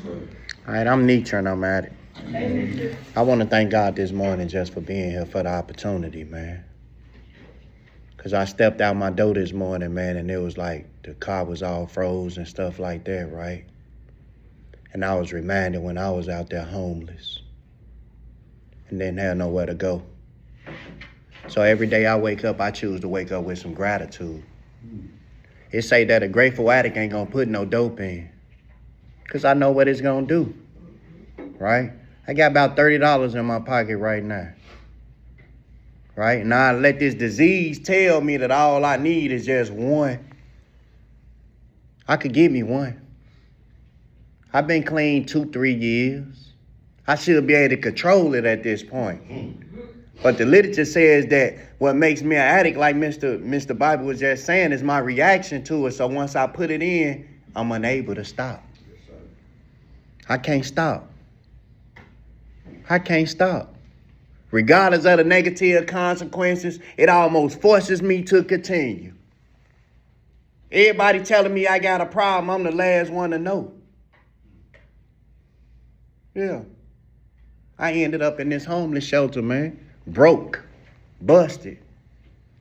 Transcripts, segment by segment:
All right, I'm Nietzsche and I'm at it. I want to thank God this morning just for being here, for the opportunity, man. Because I stepped out my door this morning, man, and it was like the car was all froze and stuff like that, right? And I was reminded when I was out there homeless and didn't have nowhere to go. So every day I wake up, I choose to wake up with some gratitude. It say that a grateful addict ain't gonna put no dope in, because I know what it's gonna do, right? I got about $30 in my pocket right now, right? And I let this disease tell me that all I need is just one. I could give me one. I've been clean 2-3 years. I should be able to control it at this point. But the literature says that what makes me an addict, like Mr. Bible was just saying, is my reaction to it. So once I put it in, I'm unable to stop. I can't stop. I can't stop. Regardless of the negative consequences, it almost forces me to continue. Everybody telling me I got a problem, I'm the last one to know. Yeah. I ended up in this homeless shelter, man. Broke, busted,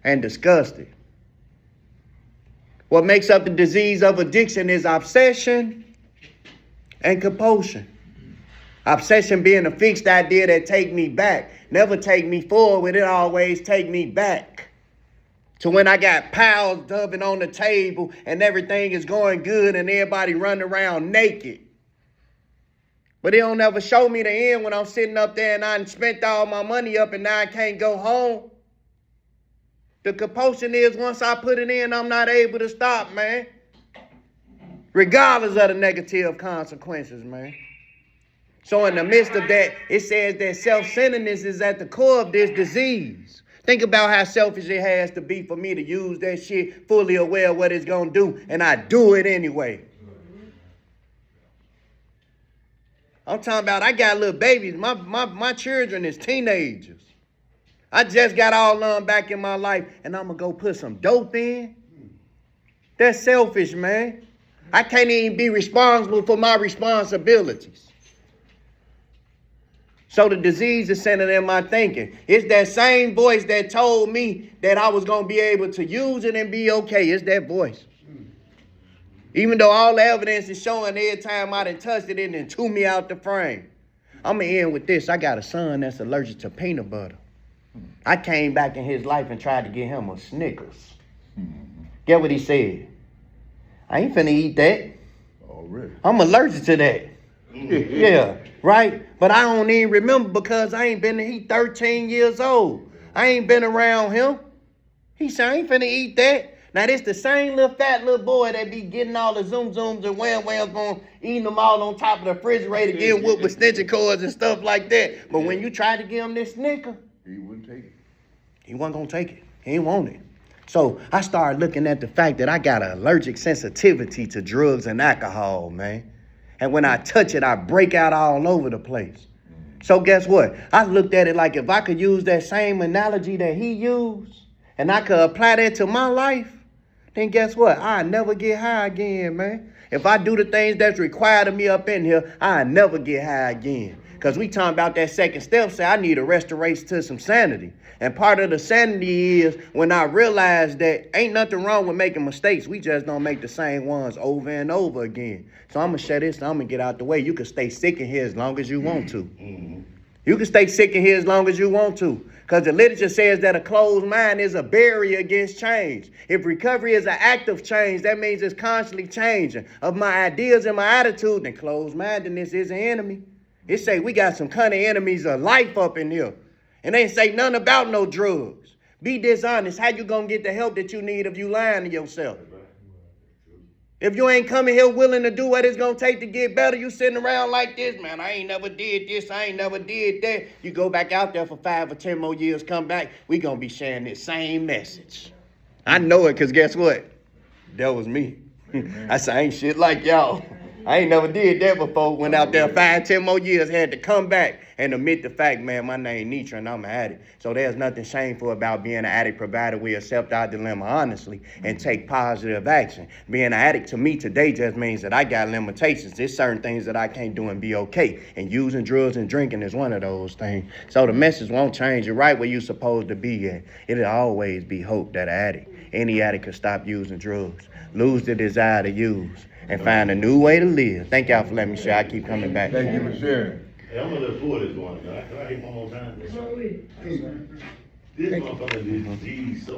and disgusted. What makes up the disease of addiction is obsession and compulsion. Obsession being a fixed idea that take me back. Never take me forward, it always take me back. To when I got piles dumping on the table and everything is going good and everybody running around naked. But it don't ever show me the end when I'm sitting up there and I spent all my money up and now I can't go home. The compulsion is once I put it in, I'm not able to stop, man. Regardless of the negative consequences, man. So in the midst of that, it says that self-centeredness is at the core of this disease. Think about how selfish it has to be for me to use that shit fully aware of what it's going to do, and I do it anyway. I'm talking about I got little babies. My children is teenagers. I just got all of them back in my life, and I'm going to go put some dope in? That's selfish, man. I can't even be responsible for my responsibilities. So the disease is centered in my thinking. It's that same voice that told me that I was going to be able to use it and be okay. It's that voice. Even though all the evidence is showing every time I done touched it, it done threw me out the frame. I'm going to end with this. I got a son that's allergic to peanut butter. I came back in his life and tried to get him a Snickers. Get what he said? I ain't finna eat that. Already. I'm allergic to that. Yeah, right? But I don't even remember because I ain't been, he 13 years old. I ain't been around him. He said, I ain't finna eat that. Now, this the same little fat little boy that be getting all the zoom-zooms and wham-whams on, eating them all on top of the refrigerator, getting whooped with stitching cords and stuff like that. But when you try to give him this Snicker, He wouldn't take it. he wasn't going to take it. He didn't want it. So I started looking at the fact that I got an allergic sensitivity to drugs and alcohol, man. And when I touch it, I break out all over the place. So guess what? I looked at it like if I could use that same analogy that he used and I could apply that to my life, then guess what? I'll never get high again, man. If I do the things that's required of me up in here, I'll never get high again. Because we talking about that second step, say I need a restoration to some sanity. And part of the sanity is when I realize that ain't nothing wrong with making mistakes. We just don't make the same ones over and over again. So I'm going to share this and I'm going to get out the way. You can stay sick in here as long as you want to. You can stay sick in here as long as you want to. Because the literature says that a closed mind is a barrier against change. If recovery is an act of change, that means it's constantly changing. Of my ideas and my attitude, then closed-mindedness is an enemy. It say we got some cunning enemies of life up in here. And they ain't say nothing about no drugs. Be dishonest. How you going to get the help that you need if you lying to yourself? If you ain't coming here willing to do what it's going to take to get better, you sitting around like this, man, I ain't never did this, I ain't never did that. You go back out there for 5 or 10 more years, come back, we going to be sharing this same message. I know it because guess what? That was me. I said, I ain't shit like y'all. I ain't never did that before. Went out there 5, 10 more years, had to come back and admit the fact, man, my name Nitra and I'm an addict. So there's nothing shameful about being an addict, provided we accept our dilemma honestly and take positive action. Being an addict to me today just means that I got limitations. There's certain things that I can't do and be okay. And using drugs and drinking is one of those things. So the message won't change. You're right where you're supposed to be at. It'll always be hope that an addict, any addict could stop using drugs, lose the desire to use, and find a new way to live. Thank y'all for letting me share. I keep coming back. Thank you for sharing. Hey, I'm gonna let Ford this one. Can I hit one more time? This motherfucker did these so